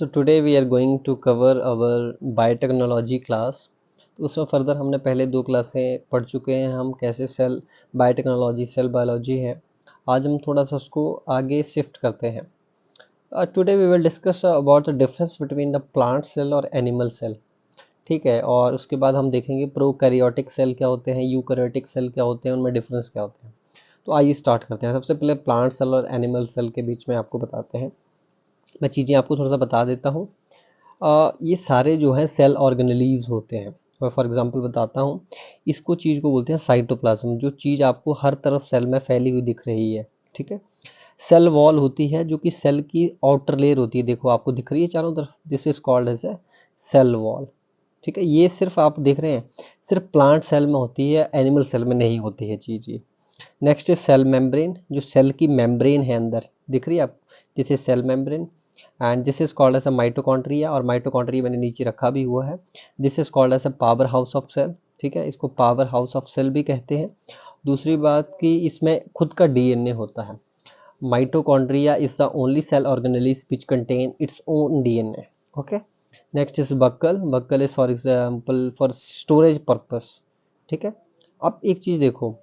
So today we are going to cover our biotechnology class. तो उसमें further हमने पहले 2 क्लासें पढ़ चुके हैं हम कैसे सेल बायोटेक्नोलॉजी सेल बायोलॉजी है। आज हम थोड़ा सा उसको आगे शिफ्ट करते हैं। Today we will discuss about the difference between the plant cell और एनिमल सेल। ठीक है, और उसके बाद हम देखेंगे प्रोकैरियोटिक सेल क्या होते हैं, यूकैरियोटिक सेल क्या होते हैं, उनमें डिफरेंस क्या होते हैं। तो आइए स्टार्ट करते हैं। सबसे पहले प्लांट सेल और एनिमल सेल के बीच में आपको बताते हैं। मैं चीज़ें आपको थोड़ा सा बता देता हूँ। ये सारे जो हैं सेल ऑर्गेनेलीज होते हैं। मैं फॉर एग्जांपल बताता हूँ, इसको चीज़ को बोलते हैं साइटोप्लाज्म, जो चीज़ आपको हर तरफ सेल में फैली हुई दिख रही है। ठीक है, सेल वॉल होती है जो कि सेल की आउटर लेयर होती है, देखो आपको दिख रही है चारों तरफ, this is called as a cell wall. ठीक है, ये सिर्फ आप देख रहे हैं सिर्फ प्लांट सेल में होती है, एनिमल सेल में नहीं होती है चीज़ ये। नेक्स्ट इज सेल मेम्ब्रेन, जो सेल की मेम्ब्रेन है अंदर, दिख रही है आप, this is cell membrane. And this is called as a mitochondria, और माइटोकॉन्ड्रिया मैंने नीचे रखा भी हुआ है। This is called as a powerhouse of cell. ठीक है, इसको पावर हाउस ऑफ सेल भी कहते हैं। दूसरी बात कि इसमें खुद का डीएनए होता है। Mitochondria is the only cell organelles which contain its own DNA. Okay, next is buckle. Buckle is for example for storage purpose. ठीक है, अब एक चीज़ देखो,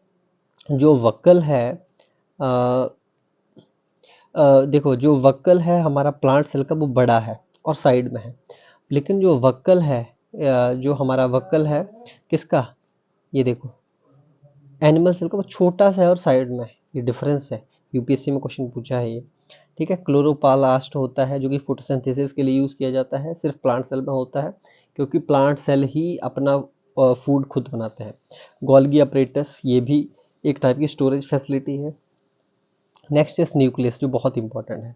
जो वक्कल है देखो जो वक्कल है हमारा प्लांट सेल का वो बड़ा है और साइड में है, लेकिन जो वक्कल है जो हमारा वक्कल है किसका, ये देखो एनिमल सेल का, वो छोटा सा है और साइड में है। ये डिफरेंस है, यूपीएससी में क्वेश्चन पूछा है ये। ठीक है, क्लोरोप्लास्ट होता है जो कि फोटोसिंथेसिस के लिए यूज़ किया जाता है, सिर्फ प्लांट सेल में होता है, क्योंकि प्लांट सेल ही अपना फूड खुद बनाते हैं। गोल्गी अपरेटस, ये भी एक टाइप की स्टोरेज फैसिलिटी है। नेक्स्ट इज न्यूक्लियस, जो बहुत इंपॉर्टेंट है।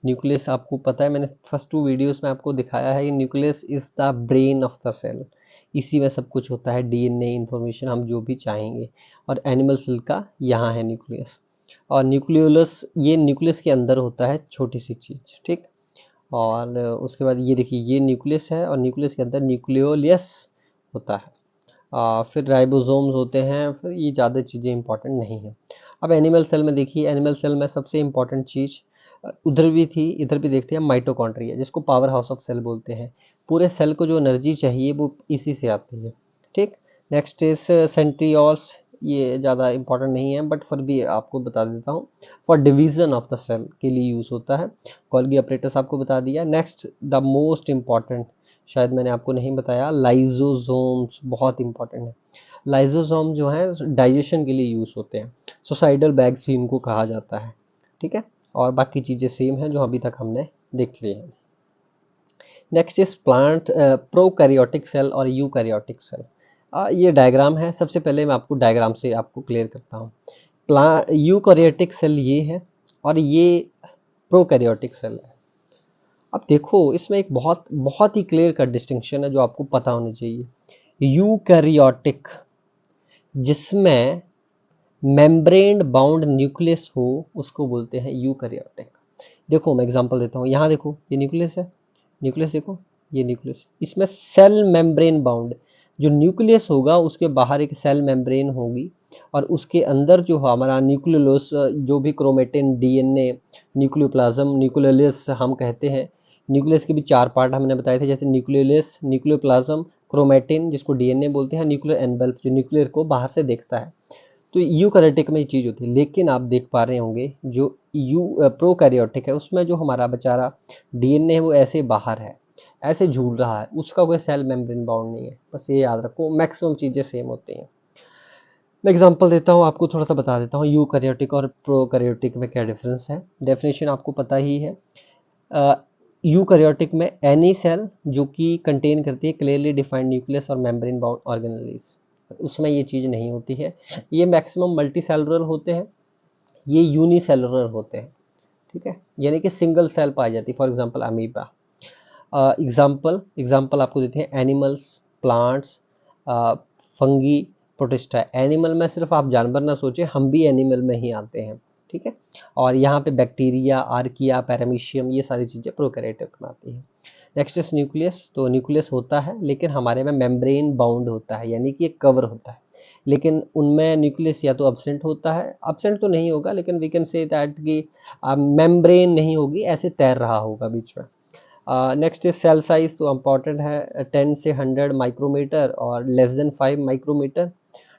न्यूक्लियस आपको पता है, मैंने फर्स्ट 2 वीडियोस में आपको दिखाया है, nucleus is the brain of the cell. इसी में सब कुछ होता है, डीएनए इंफॉर्मेशन हम जो भी चाहेंगे। और एनिमल सेल का यहाँ है न्यूक्लियस, और न्यूक्लियोलस ये न्यूक्लियस के अंदर होता है, छोटी सी चीज़। ठीक, और उसके बाद ये देखिए, ये न्यूक्लियस है और न्यूक्लियस के अंदर न्यूक्लियोलस होता है। फिर राइबोसोम्स होते हैं, फिर ये ज़्यादा चीज़ें इंपॉर्टेंट नहीं हैं। अब एनिमल सेल में देखिए, एनिमल सेल में सबसे इंपॉर्टेंट चीज़ उधर भी थी, इधर भी देखते हैं, माइटोकॉन्ड्रिया, जिसको पावर हाउस ऑफ सेल बोलते हैं। पूरे सेल को जो एनर्जी चाहिए वो इसी से आती है। ठीक, नेक्स्ट इज सेंट्रियोल्स, ये ज़्यादा इंपॉर्टेंट नहीं है बट फिर भी आपको बता देता हूँ, for division of the cell के लिए यूज़ होता है। गोल्गी अपरेटस आपको बता दिया। नेक्स्ट द मोस्ट इम्पॉर्टेंट, शायद मैंने आपको नहीं बताया, लाइजोसोम्स बहुत इंपॉर्टेंट है। लाइजोसोम जो है डाइजेशन के लिए यूज़ होते हैं, सुसाइडल बैग्स भी इनको कहा जाता है। ठीक है, और बाकी चीज़ें सेम हैं जो अभी तक हमने देख ली हैं। Next is plant prokaryotic cell और यूकैरियोटिक सेल। ये डायग्राम है, सबसे पहले मैं आपको डायग्राम से आपको क्लियर करता हूँ। यूकैरियोटिक सेल ये है और ये प्रोकैरियोटिक सेल है। अब देखो, इसमें एक बहुत बहुत ही क्लियर कट डिस्टिंक्शन है जो आपको पता होना चाहिए। यूकैरियोटिक, जिसमें मेम्ब्रेन बाउंड न्यूक्लियस हो, उसको बोलते हैं यूकैरियोटिक। देखो मैं एग्जांपल देता हूँ, यहाँ देखो ये न्यूक्लियस है, न्यूक्लियस देखो, ये न्यूक्लियस, इसमें सेल मेम्ब्रेन बाउंड, जो न्यूक्लियस होगा उसके बाहर एक सेल मेम्ब्रेन होगी, और उसके अंदर जो हमारा न्यूक्लियोलस, जो भी क्रोमेटिन, डीएनए, न्यूक्लियोप्लाज्म, न्यूक्लियोलस हम कहते हैं। न्यूक्लियस के भी 4 पार्ट हमने बताए थे, जैसे न्यूक्लियोलस, न्यूक्लियोप्लाज्म, क्रोमेटिन जिसको डीएनए बोलते हैं, न्यूक्लियर एनवेल्प जो न्यूक्लियर को बाहर से देखता है। तो यूकैरियोटिक में ये चीज़ होती है, लेकिन आप देख पा रहे होंगे जो प्रोकैरियोटिक है उसमें जो हमारा बेचारा डीएनए है वो ऐसे बाहर है, ऐसे झूल रहा है, उसका कोई सेल मेम्ब्रेन बाउंड नहीं है। बस ये याद रखो, मैक्सिमम चीज़ें सेम होती हैं। मैं एग्जांपल देता हूँ, आपको थोड़ा सा बता देता हूँ यूकैरियोटिक और प्रोकैरियोटिक में क्या डिफरेंस है। डेफिनेशन आपको पता ही है। यूकैरियोटिक में एनी सेल जो कि कंटेन करती है क्लियरली डिफाइंड न्यूक्लियस और मेम्ब्रेन बाउंड ऑर्गेनेल्स, उसमें ये चीज़ नहीं होती है। ये मैक्सिमम मल्टी सेलुलर होते हैं, ये यूनिसेलुलर होते हैं। ठीक है, यानी कि सिंगल सेल पाई जाती है, फॉर एग्जांपल अमीबा। एग्जांपल आपको देते हैं, animals, plants, fungi, protista. Animal में सिर्फ आप जानवर ना सोचें, हम भी एनिमल में ही आते हैं। ठीक है, और यहाँ पे बैक्टीरिया, आर्किया, पैरामीशियम, ये सारी चीज़ें प्रोकैरियोटिक में आती हैं। नेक्स्ट इज न्यूक्लियस, तो न्यूक्लियस होता है लेकिन हमारे में मेम्ब्रेन बाउंड होता है, यानी कि एक कवर होता है, लेकिन उनमें न्यूक्लियस या तो एब्सेंट होता है, एब्सेंट तो नहीं होगा लेकिन वी कैन से दैट कि मेम्ब्रेन नहीं होगी, ऐसे तैर रहा होगा बीच में। नेक्स्ट इज सेल साइज, तो इम्पॉर्टेंट है 10 से 100 माइक्रोमीटर और less than 5 micrometre.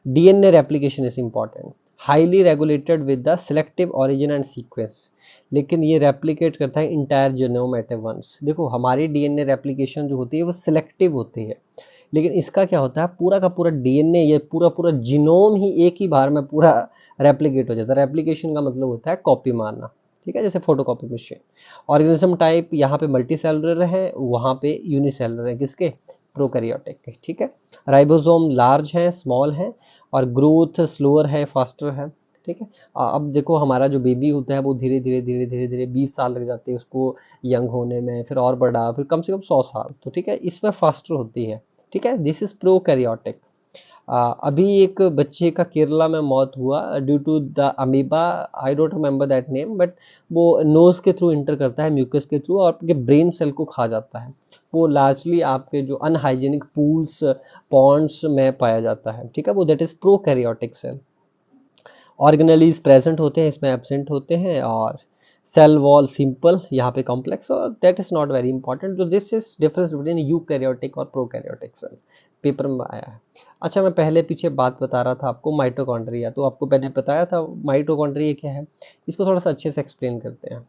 DNA replication is important, highly regulated with the selective origin and sequence, लेकिन ये रेप्लिकेट करता है entire genome at a once. देखो हमारी डीएनए रेप्लिकेशन जो होती है वो सिलेक्टिव होती है, लेकिन इसका क्या होता है पूरा का पूरा डीएनए, ये पूरा पूरा जीनोम ही एक ही बार में पूरा रेप्लिकेट हो जाता है। रेप्लिकेशन का मतलब होता है कॉपी मारना, ठीक है, जैसे फोटोकॉपी मशीन। ऑर्गेनिज्म टाइप यहाँ पे मल्टी सेलुलर है, वहाँ पे यूनिसेलुलर है, किसके, प्रोकैरियोटिक के, ठीक है। राइबोसोम लार्ज है, स्मॉल है, और ग्रोथ स्लोअर है, फास्टर है, ठीक है। अब देखो हमारा जो बेबी होता है वो धीरे धीरे धीरे धीरे धीरे 20 साल लग जाते हैं उसको यंग होने में, फिर और बड़ा, फिर कम से कम 100 साल, तो ठीक है, इसमें फास्टर होती है, ठीक है। This is prokaryotic. अभी एक बच्चे का केरला में मौत हुआ due to the amoeba, I don't remember that name, but वो नोज के थ्रू इंटर करता है, म्यूकस के थ्रू, और आपके ब्रेन सेल को खा जाता है। वो लार्जली आपके जो अनहाइजीनिक पूल्स, पॉन्ड्स में पाया जाता है, ठीक है, वो that is prokaryotic cell. Organelles present होते हैं, इसमें एब्सेंट होते हैं, और सेल वॉल सिंपल, यहाँ पे कॉम्प्लेक्स, और that is not very important. तो this is difference between eukaryotic और प्रोकैरियोटिक सेल, पेपर में आया है। अच्छा, मैं पहले पीछे बात बता रहा था आपको माइटोकॉन्ड्रिया, तो आपको मैंने बताया था माइटोकॉन्ड्रिया क्या है, इसको थोड़ा सा अच्छे से एक्सप्लेन करते हैं।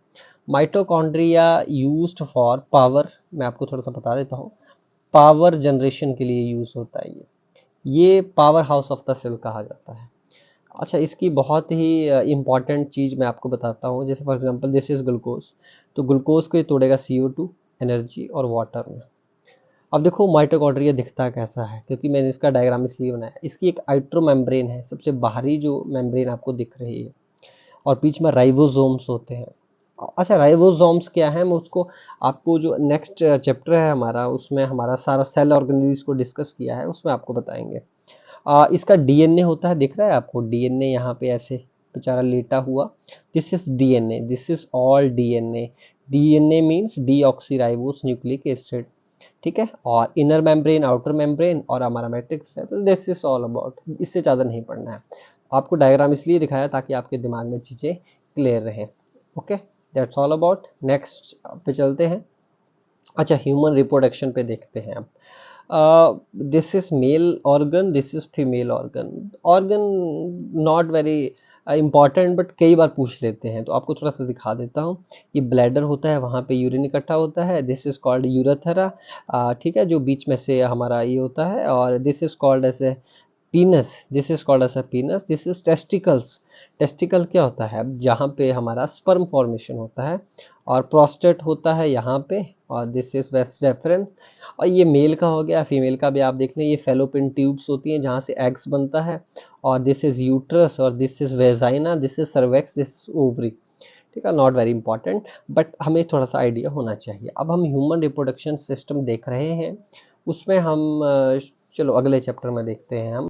माइटोकॉन्ड्रिया यूज्ड फॉर पावर, मैं आपको थोड़ा सा बता देता हूँ, पावर जनरेशन के लिए यूज होता है ये powerhouse of the cell कहा जाता है। अच्छा, इसकी बहुत ही इम्पॉर्टेंट चीज़ मैं आपको बताता हूँ, जैसे for example this is glucose, तो ग्लूकोज को ये तोड़ेगा CO2, एनर्जी और वाटर में। अब देखो माइटोकॉन्ड्रिया दिखता कैसा है, क्योंकि मैंने इसका डायग्राम इसलिए बनाया, इसकी एक आइट्रो मेम्ब्रेन है, सबसे बाहरी जो मेम्ब्रेन आपको दिख रही है, और बीच में राइबोसोम्स होते हैं। अच्छा, राइबोसोम्स क्या है, मैं उसको आपको जो नेक्स्ट चैप्टर है हमारा, उसमें हमारा सारा सेल ऑर्गेनेल्स को डिस्कस किया है, उसमें आपको बताएंगे। इसका डीएनए होता है, दिख रहा है आपको डीएनए यहाँ पे ऐसे बेचारा लेटा हुआ, this is DNA, this is all DNA. DNA means deoxyribose nucleic acid, ठीक है। और इनर मेम्ब्रेन, आउटर मेम्ब्रेन, और हमारा मैट्रिक्स है, तो दिस इज ऑल अबाउट, इससे ज़्यादा नहीं पढ़ना है आपको। डायग्राम इसलिए दिखाया ताकि आपके दिमाग में चीज़ें क्लियर रहें। Okay, that's all about. Next पे चलते हैं। अच्छा, ह्यूमन रिप्रोडक्शन पे देखते हैं अब। This is male organ, this is female organ. Organ not very important, but कई बार पूछ लेते हैं, तो आपको थोड़ा सा दिखा देता हूँ। ये ब्लैडर होता है, वहाँ पे यूरिन इकट्ठा होता है, दिस इज कॉल्ड यूरेथरा, ठीक है, जो बीच में से हमारा ये होता है, और this is called as a penis, this is called as a penis. This is testicles. Testicle क्या होता है, जहाँ पे हमारा स्पर्म फॉर्मेशन होता है, और प्रोस्टेट होता है यहाँ पे, और दिस इज वेस्ट रेफरेंस। और ये मेल का हो गया, फीमेल का भी आप देख लें, ये फेलोपियन ट्यूब्स होती हैं जहाँ से एग्स बनता है, और दिस इज यूट्रस, और this is vagina, this is cervix, this is ovary, ठीक है, नॉट वेरी इंपॉर्टेंट, बट हमें थोड़ा सा आइडिया होना चाहिए। अब हम ह्यूमन रिप्रोडक्शन सिस्टम देख रहे हैं, उसमें हम चलो अगले चैप्टर में देखते हैं हम।